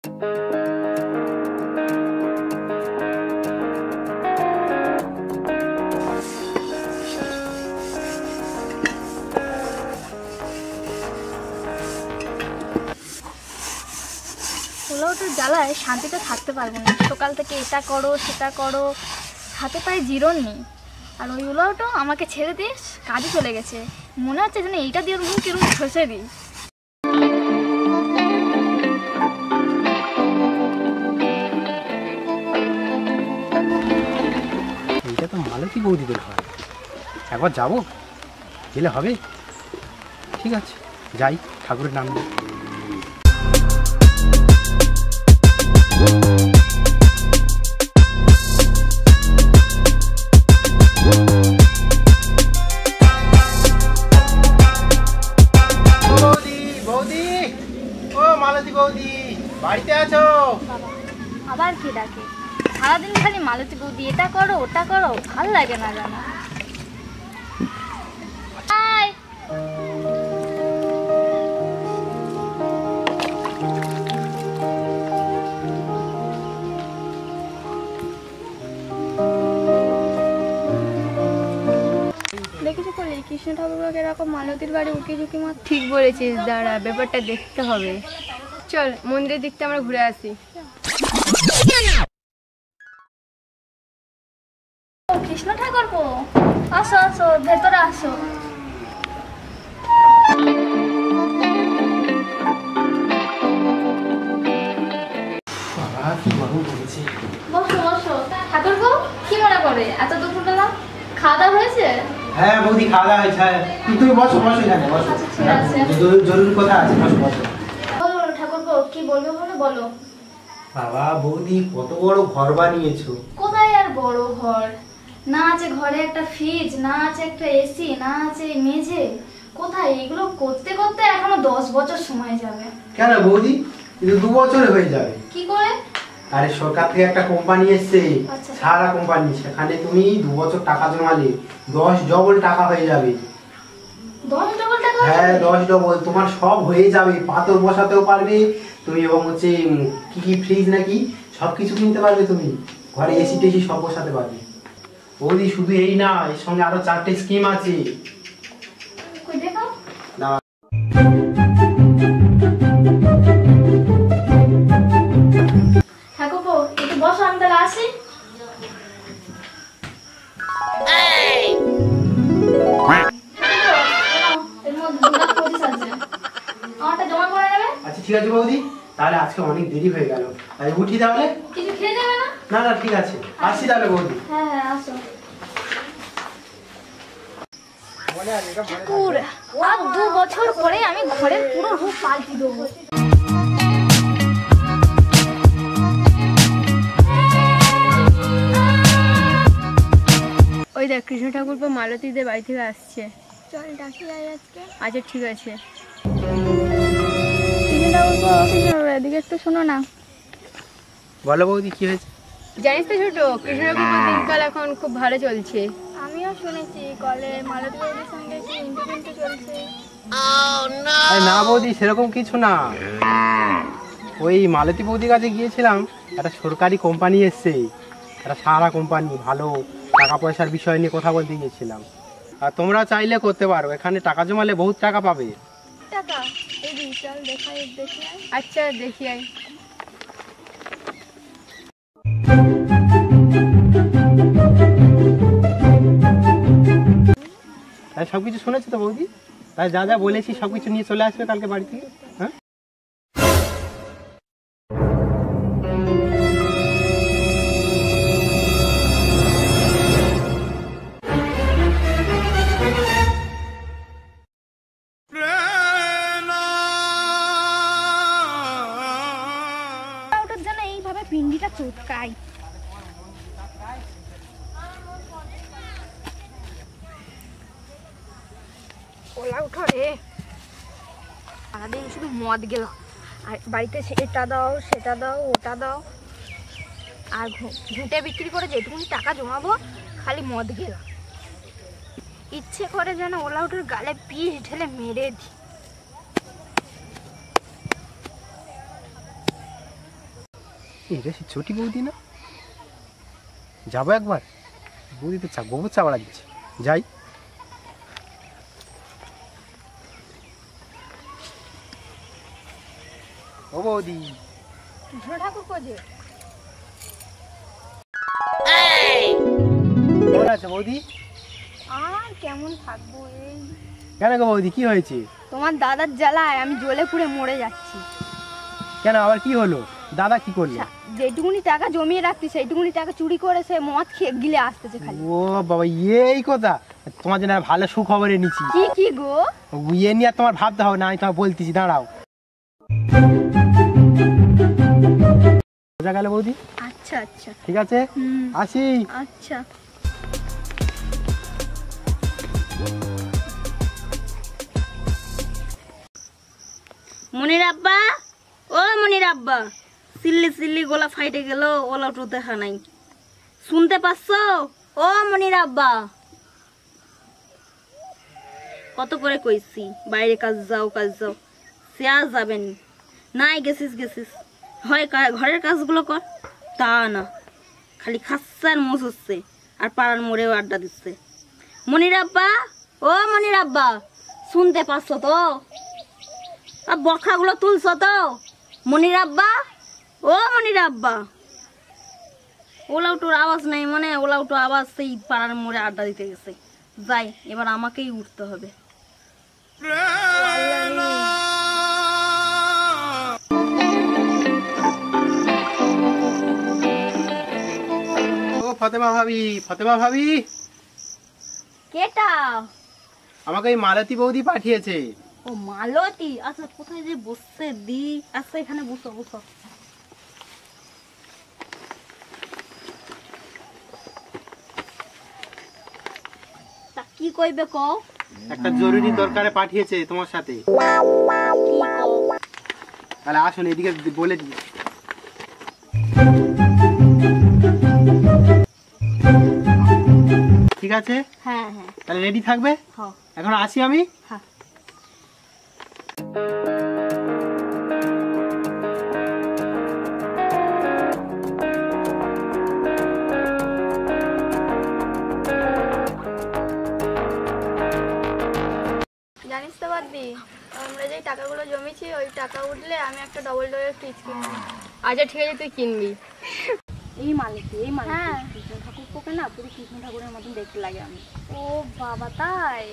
পোলাওটার জ্বালায় শান্তিতে থাকতে পারবো না। সকাল থেকে এটা করো সেটা করো, হাতে পায়ে জিরন নেই। আর ওই পোলাওটা আমাকে ছেড়ে দিয়ে কাজে চলে গেছে। মনে হচ্ছে যেন এইটা দিয়ে মুখ এরকম ঘষে দিই। এইটা তো মালতী বৌদিদের ঘর, একবার যাবো, গেলে হবে। ঠিক আছে, যাই, ঠাকুরের নাম নিয়ে। বাড়িতে আছো? আবার কি ডাকে? সারাদিন খালি মালতী বৌদি, এটা করো ওটা করো, ভাল লাগে না জানো। দেখেছো বলে কৃষ্ণ ঠাকুরকে এরকম মালতীর বাড়ি উকি ঝুঁকি মার। ঠিক বলেছিস, দাঁড়া ব্যাপারটা দেখতে হবে। চল মন্দিরের দিকটা আমরা ঘুরে আসি। কৃষ্ণ ঠাকুর গো, আসো আসো, ভেতরে আসো। বসো বসো। ঠাকুর গো, কি মনে করে এত দুপুরবেলা? খাওয়া দাওয়া হয়েছে? হ্যাঁ বৌদি, খাওয়া দাওয়া হয়েছে। তুমি বসো বসো, এখানে বসো। জরুরি কথা আছে, বসো বসো। বলো ঠাকুর গো, কি বলবে বলো বলো। বাবা বৌদি, কত বড় ঘর বানিয়েছো। কোথায় আর বড় ঘর? না আছে ঘরে একটা ফ্রিজ, না আছে একটা এসি, না আছে মেঝে। কোথায়? এগুলো করতে করতে এখনো 10 বছর সময় যাবে। কেন বৌদি, কিন্তু 2 বছরে হয়ে যাবে। কি করে? আরে সরকার থেকে একটা কোম্পানি এসছে, সারা কোম্পানি, সেখানে তুমি 2 বছর টাকা জমালে 10 ডবল টাকা হয়ে যাবে। 10 ডবল টাকা? হ্যাঁ 10 ডবল, তোমার সব হয়ে যাবে। পাথর বসাতেও পারবে তুমি, এবং হচ্ছে কি কি ফ্রিজ নাকি সবকিছু কিনতে পারবে তুমি। ঘরে এসি টেসি সব বসাতে পারবে। বৌদি শুধু এই না, এর সঙ্গে আরো 4টে স্কিম আছে। কই দেখাও। ঠাকুরপো একটু বসো, আমি তাহলে আসি। আচ্ছা ঠিক আছে বৌদি, তাহলে আজকে অনেক দেরি হয়ে গেল, তাই উঠি তাহলে। কিছু খেয়ে যাবে না? না না ঠিক আছে, আসি তাহলে বৌদি। হ্যাঁ হ্যাঁ আসো। ঠাকুর, আর 2 বছর পরে আমি ঘরের পুরো রূপ পাল্টি দেবো। ওই দেখ, কৃষ্ণ ঠাকুর মালতীদের বাড়ি থেকে আসছে। চল ডাকি যাই আজকে। আচ্ছা ঠিক আছে। এদিকে একটু শোনো না। বলো বৌদি, কি হয়েছে? জানিস তো ছোট, কৃষ্ণ ঠাকুর দিনকাল এখন খুব ভালো চলছে। আমিও শুনেছি কলে মালতী বৌদির সঙ্গে কি ইন্টারভিউ চলছে। আরে না বৌদি, সেরকম কিছু না। ওই মালতী বৌদির কাছে গিয়েছিলাম, একটা সরকারি কোম্পানি এসছে, একটা সারা কোম্পানি, ভালো টাকা পয়সার বিষয় নিয়ে কথা বলতে গিয়েছিলাম। আর তোমরা চাইলে করতে পারো, এখানে টাকা জমালে বহুত টাকা পাবে। টাকা? এই চল দেখাই, দেখি। আচ্ছা দেখি আই। তাই সবকিছু শুনেছো তো বৌদি? তাই যা যা বলেছি সবকিছু নিয়ে চলে আসবে কালকে বাড়ি থেকে। হ্যাঁ ওটার জন্য এইভাবে পিন্ডিটা চটকাই। ওলা উঠো রে, সারাদিন শুধু মদ গেল, আর বাড়িতে এটা দাও সেটা দাও ওটা দাও, আর ঘুঁটে বিক্রি করে যেটুকুনি টাকা জমাবো খালি মদ গেল। ইচ্ছে করে যেন ওলা উঠোর গালে পিস ঢেলে মেরে দিই। এটা সে ছোটি বৌদি না? যাবো একবার, বৌদি তো গোবর চাবড়া দিচ্ছে, যাই। ও বৌদি, কৃষ্ণ ঠাকুর কোজে? কেমন আছে বৌদি? আর কেমন থাকবো, এই কেন গো বৌদি, কি হয়েছে? তোমার দাদার জ্বালায় আমি জ্বলে পুড়ে মরে যাচ্ছি। কেন, আবার কি হলো? দাদা কি করলো? যেটুকুনি টাকা জমিয়ে রাখতি সেইটুকুনি টাকা চুরি করে সে মদ খেয়ে গিলে আসতেছে খালি। ও বাবা, এই কথা! তোমার জন্য ভালো সুখবর এনেছি। কি কি গো? ইয়ে নিয়ে আর তোমার ভাবতে হবে না, আমি তোমার বলতেছি, দাঁড়াও। বোঝা গেল বৌদি? আচ্ছা আচ্ছা, ঠিক আছে, আসি। আচ্ছা। মনির আব্বা, ও মনির আব্বা, সিল্লি সিল্লি গলা ফাইটে গেল, ওলা তো দেখা নাই। শুনতে পাচ্ছ? ও মনির আব্বা, কত করে কইছি বাইরে কাজ যাও কাজ যাও, সে আর যাবেন নাই। গেছিস গেছিস, হয় ঘরের কাজগুলো কর, তা না খালি খাচ্ছে আর মোষ হচ্ছে আর পাড়ার মোড়েও আড্ডা দিচ্ছে। মনির আব্বা, ও মনির আব্বা, শুনতে পাচ্ছ তো? আর বখাগুলো তুলছ তো মনির আব্বা? ও মনির আব্বা, ওলাউটোর আওয়াজ নাই, মানে ওলাউটো আওয়াজ সেই পাড়ার মোড়ে আড্ডা দিতে গেছে। যাই, এবার আমাকেই উঠতে হবে। ও ফতেমা ভাবি, ফতেমা ভাবি, কেটা? আমাকে এই মালতী বৌদি পাঠিয়েছে। ও মালতী, আচ্ছা কোথায় যে বসছে দি? আচ্ছা এখানে বসো বসো। তা কি কইবে কও? একটা জরুরি দরকারে পাঠিয়েছে তোমার সাথে। কি কও? তাহলে আসুন, এদিকে বলে দিই। ঠিক আছে, হ্যাঁ হ্যাঁ তাহলে রেডি থাকবে। হ্যাঁ এখন আসি আমি। হ্যাঁ। জানিস তো বাদ্দি, আমরা যেই টাকাগুলো জমেছি ওই টাকা উঠলে আমি একটা ডবল ডোরের ফ্রিজ কিনবো। আচ্ছা ঠিক আছে, তুই কিনবি। এই মালিকী, এই মালিকী হ্যাঁ। কৃষ্ণ ঠাকুর পোকে না পুরো কৃষ্ণ ঠাকুরের মতন দেখতে লাগে আমি। ও বাবা, তাই?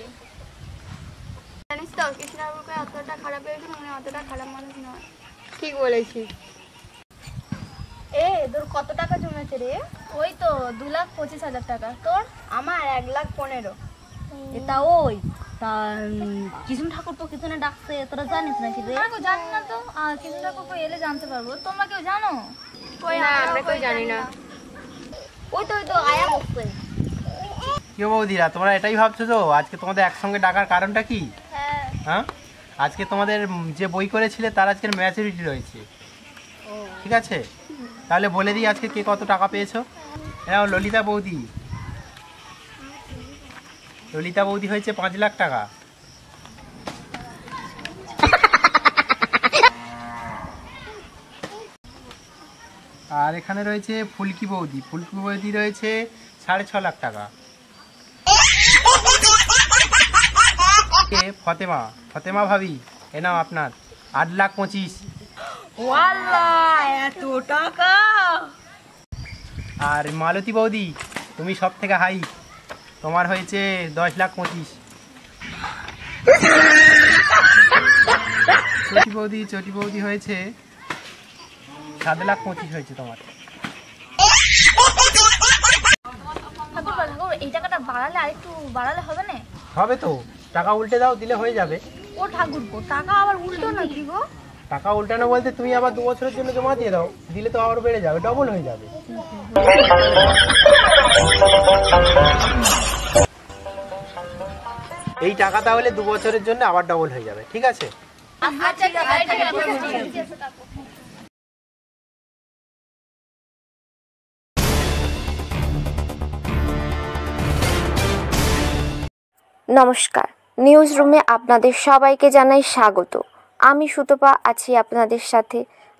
জানিস তো কৃষ্ণ ঠাকুরকে অতটা খারাপ লেগেছে, মানে অতটা খারাপ মানুষ নয়। ঠিক বলেছিস। এ তোর কত টাকা জমেছে রে? ওই তো 2,25,000 টাকা। তোর? আমার 1,15,000। এটা ওই তা কৃষ্ণ ঠাকুর তো কিচেনে ডাকছে, তোরা জানিস নাকি রে? না গো, জানি না তো। কৃষ্ণ ঠাকুর এলে জানতে পারবো। তোমরা কেউ জানো? ওই না, আমরা কেউ জানি না। ওই তো আয়া বসছে। কি বৌদিরা, তোমরা এটাই ভাবছো তো আজকে তোমাদের একসঙ্গে ডাকার কারণটা কি? হ্যাঁ। হ্যাঁ, আজকে তোমাদের যে বই করেছিলে তার আজকের ম্যাচুরিটি রয়েছে। ঠিক আছে, তাহলে বলে দিই আজকে কে কত টাকা পেয়েছো। হ্যাঁ, ললিতা বৌদি, ললিতা বৌদি হয়েছে 5 লাখ টাকা। আর এখানে রয়েছে ফুলকি বৌদি, ফুলকি বৌদি রয়েছে 6.5 লাখ টাকা। ফতেমা, ফতেমা ভাবি, এ নাও আপনার 8,25,000। ওয়াল্লা, এত টাকা! আর মালতী বৌদি, তুমি সব থেকে হাই, তোমার হয়েছে 10,25,000। চটি বৌদি হয়েছে 7,25,000 হয়েছে তোমার। ঠাকুর, এই টাকাটা বাড়ালে আরেকটু বাড়ালে হবে না? হবে তো, টাকা উল্টে দাও, দিলে হয়ে যাবে। ও ঠাকুর গো, টাকা আবার উল্টো নাকি গো? টাকা উল্টানো বলতে তুমি আবার 2 বছরের জন্য জমা দিয়ে দাও, দিলে তো আবার বেড়ে যাবে, ডবল হয়ে যাবে। এই টাকা তাহলে 2 বছরের জন্য আবার ডবল হয়ে যাবে, ঠিক আছে? আচ্ছা ঠিক আছে। নমস্কার, নিউজ রুমে আপনাদের সবাইকে জানাই স্বাগত। আমি সুতপা আছি আপনাদের সাথে।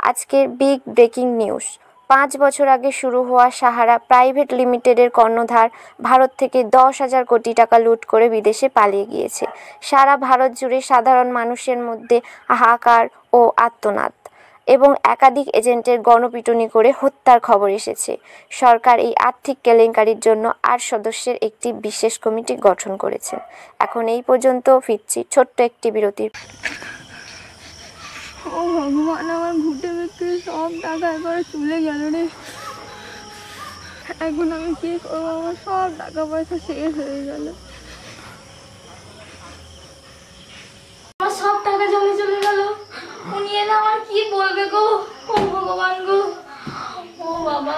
আজকের বিগ ব্রেকিং নিউজ, 5 বছর আগে শুরু হওয়া সাহারা প্রাইভেট লিমিটেডের কর্ণধার ভারত থেকে 10,000 কোটি টাকা লুট করে বিদেশে পালিয়ে গিয়েছে। সারা ভারত জুড়ে সাধারণ মানুষের মধ্যে হাহাকার ও আর্তনাদ এবং একাধিক এজেন্টের গণপিটুনি করে হত্যার খবর এসেছে। সরকার এই আর্থিক কেলেঙ্কারির জন্য 8 সদস্যের একটি বিশেষ কমিটি গঠন করেছে। এখন এই পর্যন্ত ফিরছি ছোট্ট একটি বিরতির। ও ভগবান, আমার ঘুটে বিক্রি সব টাকা একবারে চলে গেল রে। এখন আমি কি করবো? আমার সব টাকা পয়সা শেষ হয়ে গেল। আমার সব টাকা জলে চলে গেল। উনি এলে আমার কি বলবে গো? ও ভগবান গো, ও বাবা।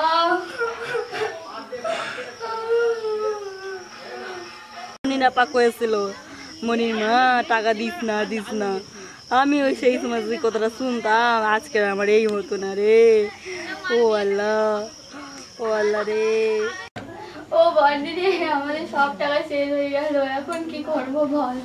মনির আপা কয়েছিল, মনির মা টাকা দিস না দিস না। আমি ওই সেই সময় যে কথাটা শুনতাম, আজকে আমার এই হতো না রে। ও আল্লাহ, ও আল্লাহ রে। ও বন্দি রে, আমাদের সব টাকা শেষ হয়ে গেল। এখন কি করবো বল?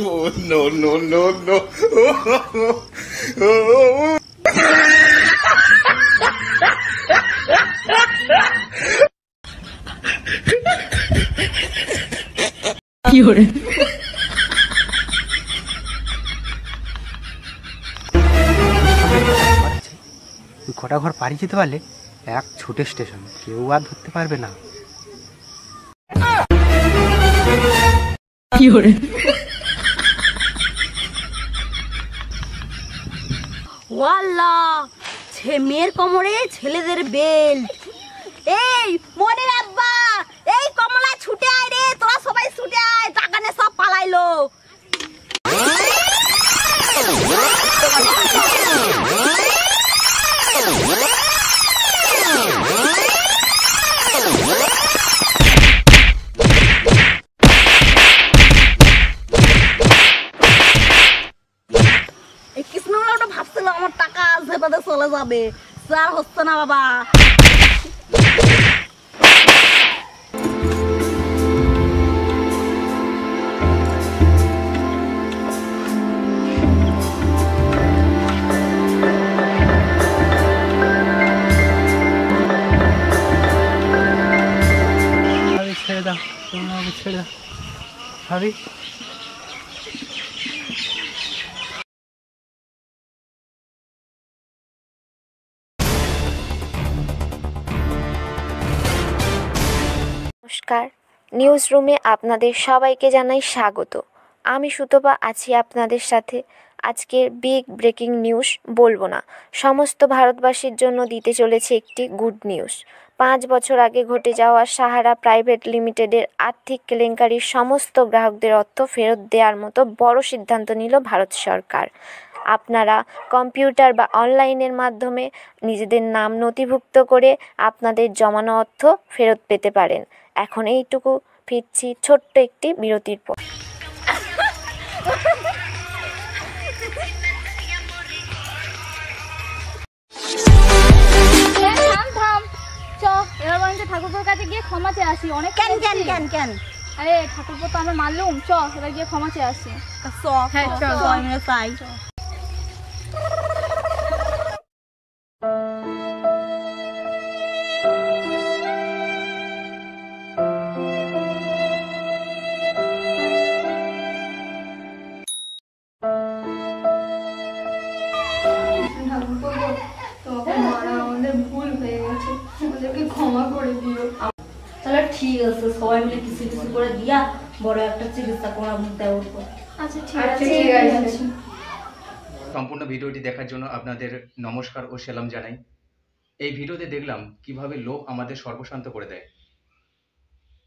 Oh, no, no, no, no. ওই কটা ঘর পাড়ি যেতে পারলে এক ছোট স্টেশন, কেউ আর ধরতে পারবে না। ওয়াল্লাহ, মেয়ের কোমরে ছেলেদের বেল্ট। এই মনির আব্বা, এই কমলা ছুটে আয় রে, তোরা সবাই ছুটে আয়, টাকা নিয়ে সব পালাইলো। এই কৃষ্ণগুলো ওটা ভাবছিল আমার টাকা আছে, তাদের চলে যাবে। স্যার হচ্ছে না বাবা। ছেড়ে দাও, তোমরা ছেড়ে দাও ভাবি। নমস্কার, নিউজ রুমে আপনাদের সবাইকে জানাই স্বাগত। আমি সুতপা আছি আপনাদের সাথে। আজকের বিগ ব্রেকিং নিউজ বলবো না, সমস্ত ভারতবাসীর জন্য দিতে চলেছে একটি গুড নিউজ। 5 বছর আগে ঘটে যাওয়া সাহারা প্রাইভেট লিমিটেডের আর্থিক কেলেঙ্কারির সমস্ত গ্রাহকদের অর্থ ফেরত দেওয়ার মতো বড় সিদ্ধান্ত নিল ভারত সরকার। আপনারা কম্পিউটার বা অনলাইনের মাধ্যমে নিজেদের নাম নথিভুক্ত করে আপনাদের জমানো অর্থ ফেরত পেতে পারেন। এখন এইটুকু, ফিরছি ছোট্ট একটি বিরতির পর। ঠাকুরপুর কাছে গিয়ে ক্ষমা চেয়ে আসি। অনেক কেন কেন কেন কেন? আরে ঠাকুরপুর তো আমরা মারলুম, চ এবার গিয়ে ক্ষমা চেয়ে আসি। হ্যাঁ, চাই। সবাই মিলে কিছু কিছু করে দিয়া বড় একটা চিকিৎসা করাবো দেওয়ার উপর। আচ্ছা ঠিক আছে। সম্পূর্ণ ভিডিওটি দেখার জন্য আপনাদের নমস্কার ও সালাম জানাই। এই ভিডিওতে দেখলাম কিভাবে লোক আমাদের সর্বশান্ত করে দেয়।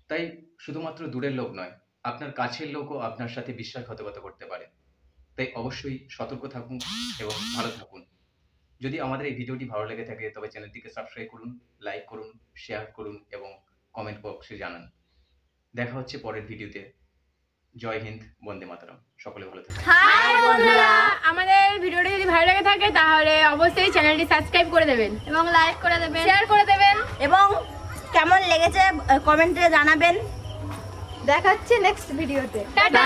তাই শুধুমাত্র দূরের লোক নয়, আপনার কাছের লোকও আপনার সাথে বিশ্বাসঘাতকতা করতে পারে। তাই অবশ্যই সতর্ক থাকুন এবং ভালো থাকুন। যদি আমাদের এই ভিডিওটি ভালো লেগে থাকে তবে চ্যানেলটিকে সাবস্ক্রাইব করুন, লাইক করুন, শেয়ার করুন এবং কমেন্ট বক্সে জানান। দেখা হচ্ছে পরের ভিডিওতে। জয় হিন্দ, বন্দে মাতরম। সকলে ভালো থাকুন। হাই বন্ধুরা, আমাদের ভিডিওটি যদি ভালো লাগে থাকে তাহলে অবশ্যই চ্যানেলটি সাবস্ক্রাইব করে দেবেন এবং লাইক করে দেবেন, শেয়ার করে দেবেন। এবং কেমন লেগেছে কমেন্টে জানাবেন। দেখা হচ্ছে নেক্সট ভিডিওতে। টাটা।